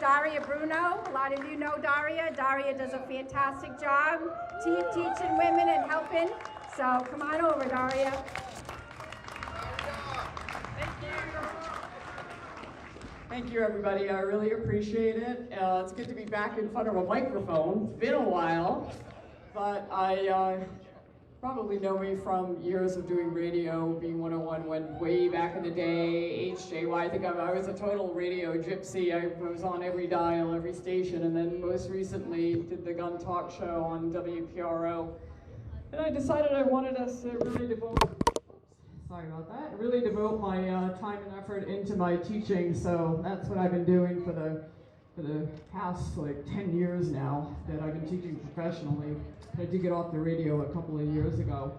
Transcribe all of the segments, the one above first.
Daria Bruno. A lot of you know Daria. Daria does a fantastic job teaching women and helping. So come on over, Daria. Thank you, everybody. I really appreciate it. It's good to be back in front of a microphone. It's been a while, but I probably know me from years of doing radio. Being 101 went way back in the day. HJY, I think I was a total radio gypsy. I was on every dial, every station, and then most recently did the gun talk show on WPRO. And I decided I wanted us to really devote my time and effort into my teaching. So that's what I've been doing for the past like 10 years now that I've been teaching professionally. I did get off the radio a couple of years ago.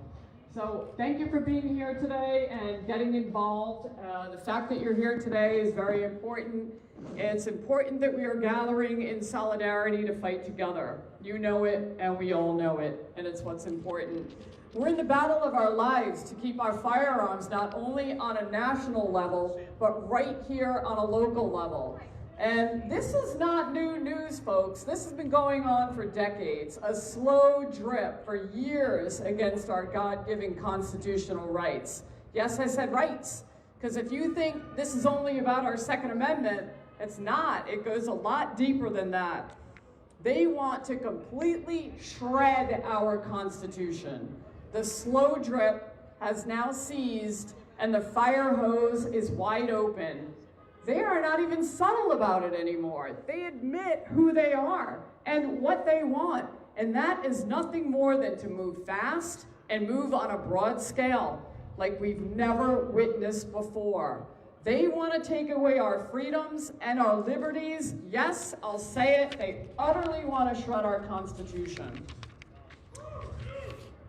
So thank you for being here today and getting involved. The fact that you're here today is very important. It's important that we are gathering in solidarity to fight together. You know it, and we all know it, and it's what's important. We're in the battle of our lives to keep our firearms not only on a national level, but right here on a local level. And this is not new news, folks. This has been going on for decades, a slow drip for years against our God-given constitutional rights. Yes, I said rights, because if you think this is only about our Second Amendment, it's not. It goes a lot deeper than that. They want to completely shred our Constitution. The slow drip has now ceased, and the fire hose is wide open. They are not even subtle about it anymore. They admit who they are and what they want, and that is nothing more than to move fast and move on a broad scale like we've never witnessed before. They want to take away our freedoms and our liberties. Yes, I'll say it, they utterly want to shred our Constitution.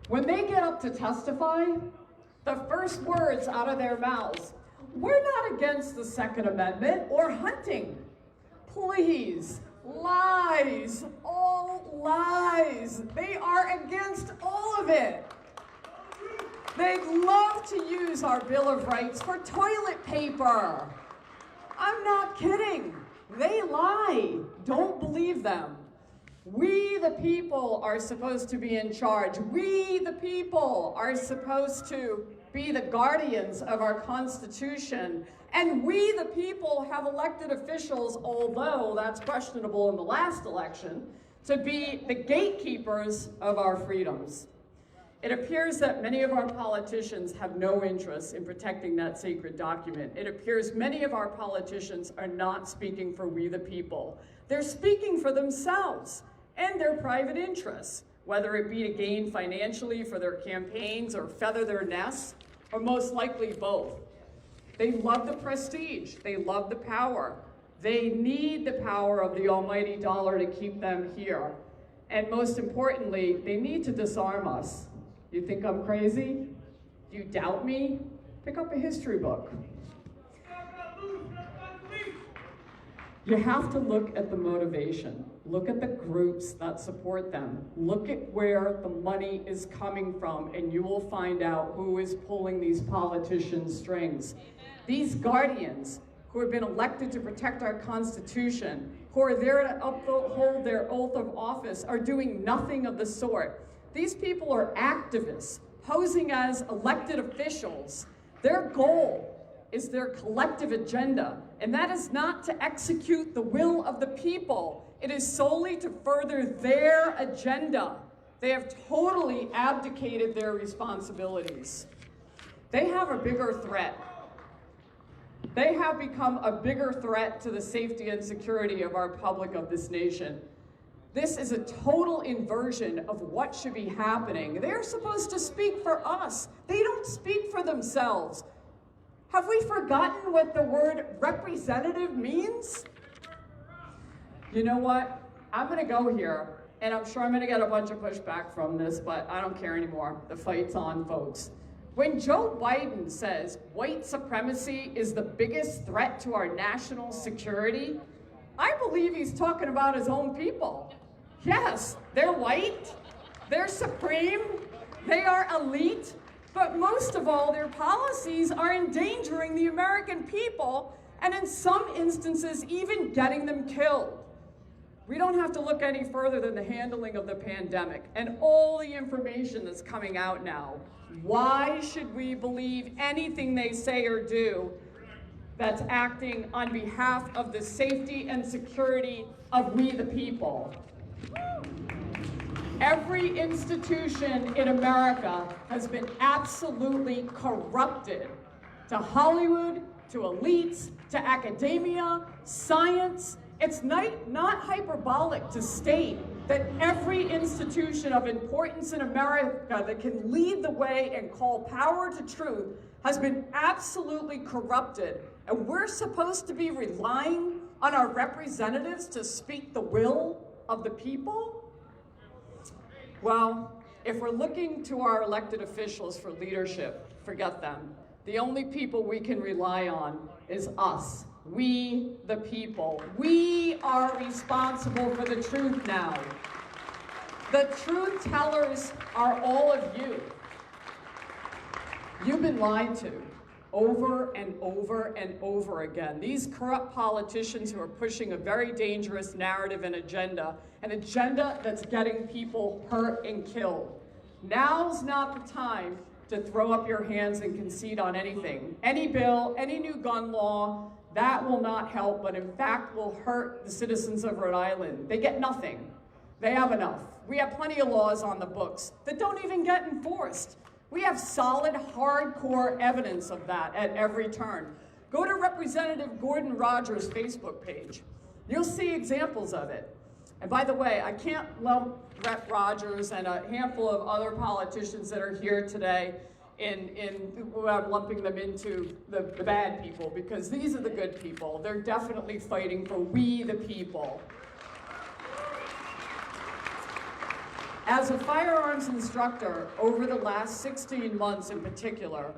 When they get up to testify, the first words out of their mouths, "We're not against the Second Amendment or hunting." Please, lies, all lies. They are against all of it. They'd love to use our Bill of Rights for toilet paper. I'm not kidding. They lie. Don't believe them. We, the people, are supposed to be in charge. We, the people, are supposed to be the guardians of our Constitution. And we, the people, have elected officials, although that's questionable in the last election, to be the gatekeepers of our freedoms. It appears that many of our politicians have no interest in protecting that sacred document. It appears many of our politicians are not speaking for we the people. They're speaking for themselves and their private interests, whether it be to gain financially for their campaigns or feather their nests, or most likely both. They love the prestige. They love the power. They need the power of the almighty dollar to keep them here. And most importantly, they need to disarm us. You think I'm crazy? Do you doubt me? Pick up a history book. You have to look at the motivation. Look at the groups that support them. Look at where the money is coming from, and you will find out who is pulling these politicians' strings. These guardians who have been elected to protect our Constitution, who are there to uphold their oath of office, are doing nothing of the sort. These people are activists, posing as elected officials. Their goal is their collective agenda, and that is not to execute the will of the people. It is solely to further their agenda. They have totally abdicated their responsibilities. They have a bigger threat. They have become a bigger threat to the safety and security of our public, of this nation. This is a total inversion of what should be happening. They're supposed to speak for us. They don't speak for themselves. Have we forgotten what the word representative means? You know what? I'm gonna go here, and I'm sure I'm gonna get a bunch of pushback from this, but I don't care anymore. The fight's on, folks. When Joe Biden says white supremacy is the biggest threat to our national security, I believe he's talking about his own people. Yes, they're white, they're supreme, they are elite, but most of all, their policies are endangering the American people and in some instances, even getting them killed. We don't have to look any further than the handling of the pandemic and all the information that's coming out now. Why should we believe anything they say or do that's acting on behalf of the safety and security of we the people? Every institution in America has been absolutely corrupted, to Hollywood, to elites, to academia, science. It's not hyperbolic to state that every institution of importance in America that can lead the way and call power to truth has been absolutely corrupted. And we're supposed to be relying on our representatives to speak the will of the people? Well, if we're looking to our elected officials for leadership, forget them. The only people we can rely on is us. We, the people. We are responsible for the truth now. The truth tellers are all of you. You've been lied to over and over and over again. These corrupt politicians who are pushing a very dangerous narrative and agenda, an agenda that's getting people hurt and killed. Now's not the time to throw up your hands and concede on anything. Any bill, any new gun law, that will not help, but in fact will hurt the citizens of Rhode Island. They get nothing. They have enough. We have plenty of laws on the books that don't even get enforced. We have solid, hardcore evidence of that at every turn. Go to Representative Gordon Rogers' Facebook page. You'll see examples of it. And by the way, I can't lump Rep. Rogers and a handful of other politicians that are here today I'm lumping them into the bad people, because these are the good people. They're definitely fighting for we the people. As a firearms instructor, over the last 16 months in particular,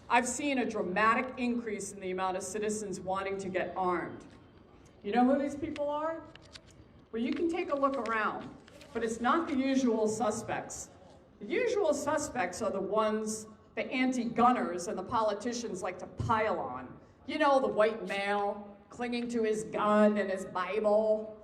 I've seen a dramatic increase in the amount of citizens wanting to get armed. You know who these people are? Well, you can take a look around, but it's not the usual suspects. The usual suspects are the ones the anti-gunners and the politicians like to pile on. You know, the white male clinging to his gun and his Bible.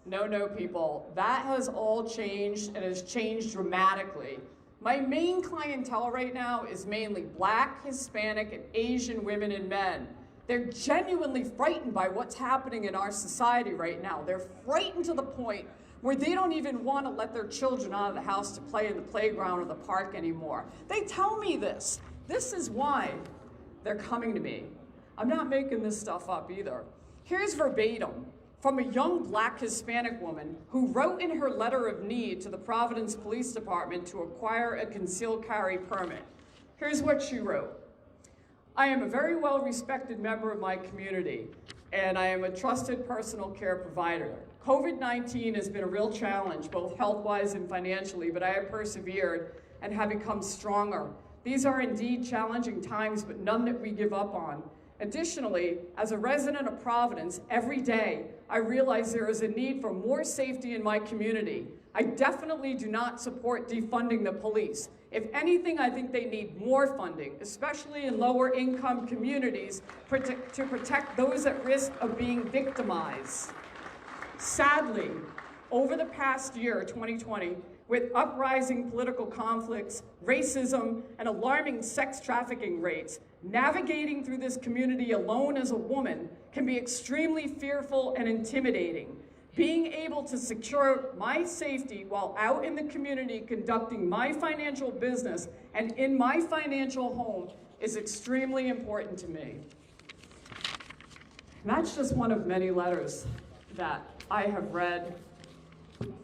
No, people, that has all changed and has changed dramatically. My main clientele right now is mainly Black, Hispanic, and Asian women and men. They're genuinely frightened by what's happening in our society right now. They're frightened to the point where they don't even want to let their children out of the house to play in the playground or the park anymore. They tell me this. This is why they're coming to me. I'm not making this stuff up either. Here's verbatim from a young Black Hispanic woman who wrote in her letter of need to the Providence Police Department to acquire a concealed carry permit. Here's what she wrote. I am a very well-respected member of my community, and I am a trusted personal care provider. COVID-19 has been a real challenge, both health-wise and financially, but I have persevered and have become stronger. These are indeed challenging times, but none that we give up on. Additionally, as a resident of Providence, every day I realize there is a need for more safety in my community. I definitely do not support defunding the police. If anything, I think they need more funding, especially in lower income communities, to protect those at risk of being victimized. Sadly, over the past year, 2020, with uprising political conflicts, racism, and alarming sex trafficking rates, navigating through this community alone as a woman can be extremely fearful and intimidating. Being able to secure my safety while out in the community conducting my financial business and in my financial home is extremely important to me. And that's just one of many letters that I have read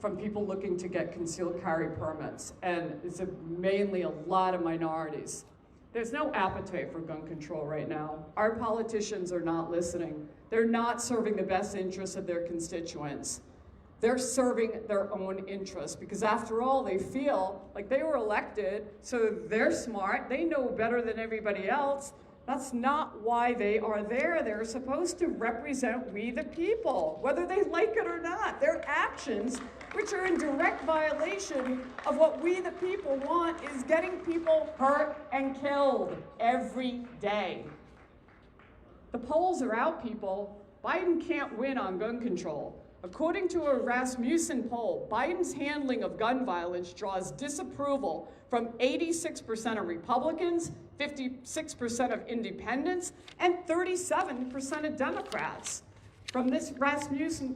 from people looking to get concealed carry permits, and it's mainly a lot of minorities. There's no appetite for gun control right now. Our politicians are not listening. They're not serving the best interests of their constituents. They're serving their own interests, because after all, they feel like they were elected, so they're smart, they know better than everybody else. That's not why they are there. They're supposed to represent we the people, whether they like it or not. Their actions, which are in direct violation of what we the people want, is getting people hurt and killed every day. The polls are out, people. Biden can't win on gun control. According to a Rasmussen poll, Biden's handling of gun violence draws disapproval from 86% of Republicans, 56% of independents, and 37% of Democrats. From this Rasmussen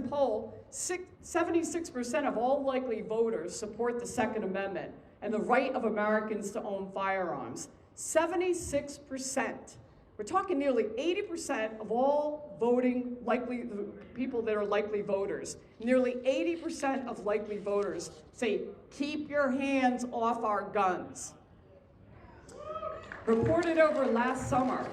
poll, 76% of all likely voters support the Second Amendment and the right of Americans to own firearms. 76%. We're talking nearly 80% of all people that are likely voters. Nearly 80% of likely voters say, keep your hands off our guns. Reported over last summer,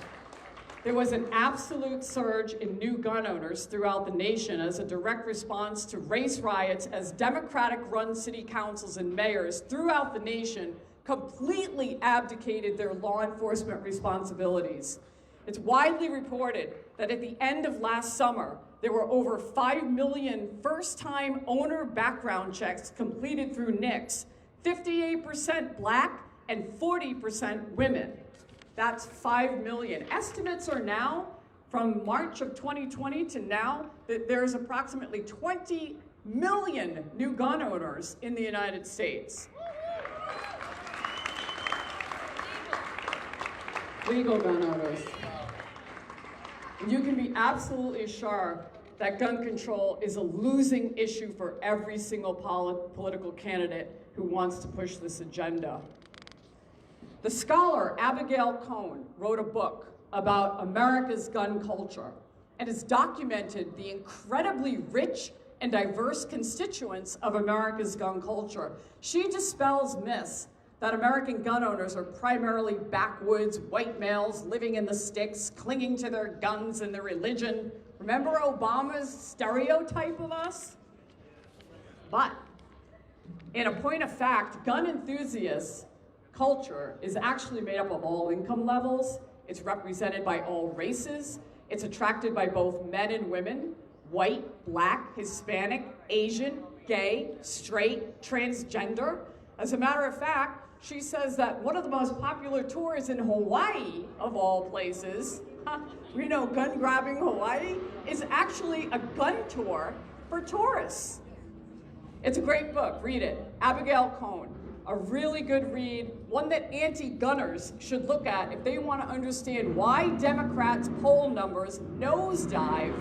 there was an absolute surge in new gun owners throughout the nation as a direct response to race riots as Democratic-run city councils and mayors throughout the nation completely abdicated their law enforcement responsibilities. It's widely reported that at the end of last summer, there were over 5 million first-time owner background checks completed through NICS, 58% Black and 40% women. That's 5 million. Estimates are now, from March of 2020 to now, that there's approximately 20 million new gun owners in the United States. Legal gun owners. You can be absolutely sure that gun control is a losing issue for every single political candidate who wants to push this agenda. The scholar Abigail Cohn wrote a book about America's gun culture and has documented the incredibly rich and diverse constituents of America's gun culture. She dispels myths that American gun owners are primarily backwoods white males living in the sticks, clinging to their guns and their religion. Remember Obama's stereotype of us? But in a point of fact, gun enthusiasts culture is actually made up of all income levels. It's represented by all races. It's attracted by both men and women, white, Black, Hispanic, Asian, gay, straight, transgender. As a matter of fact, she says that one of the most popular tours in Hawaii, of all places, we know gun grabbing Hawaii, is actually a gun tour for tourists. It's a great book, read it. Abigail Cohn, a really good read, one that anti-gunners should look at if they want to understand why Democrats' poll numbers nosedive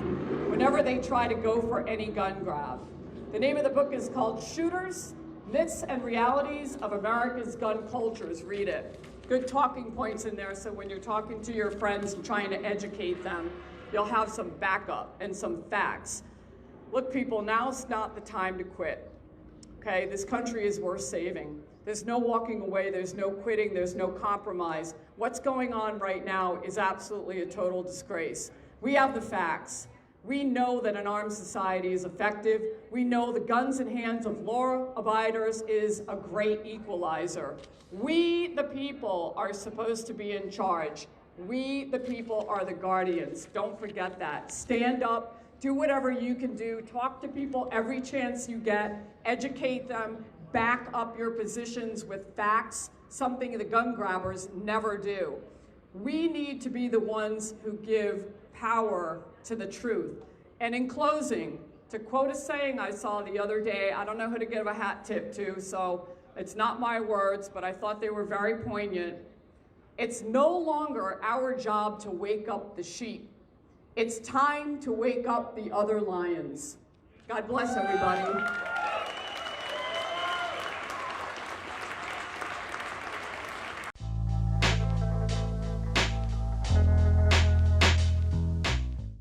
whenever they try to go for any gun grab. The name of the book is called Shooters, Myths and Realities of America's Gun Cultures. Read it. Good talking points in there, so when you're talking to your friends and trying to educate them, you'll have some backup and some facts. Look, people, now's not the time to quit. Okay, this country is worth saving. There's no walking away, there's no quitting, there's no compromise. What's going on right now is absolutely a total disgrace. We have the facts. We know that an armed society is effective. We know the guns in hands of law abiders is a great equalizer. We, the people, are supposed to be in charge. We, the people, are the guardians. Don't forget that. Stand up, do whatever you can do, talk to people every chance you get, educate them, back up your positions with facts, something the gun grabbers never do. We need to be the ones who give power to the truth. And in closing, to quote a saying I saw the other day, I don't know who to give a hat tip to, so it's not my words, but I thought they were very poignant. It's no longer our job to wake up the sheep. It's time to wake up the other lions. God bless everybody.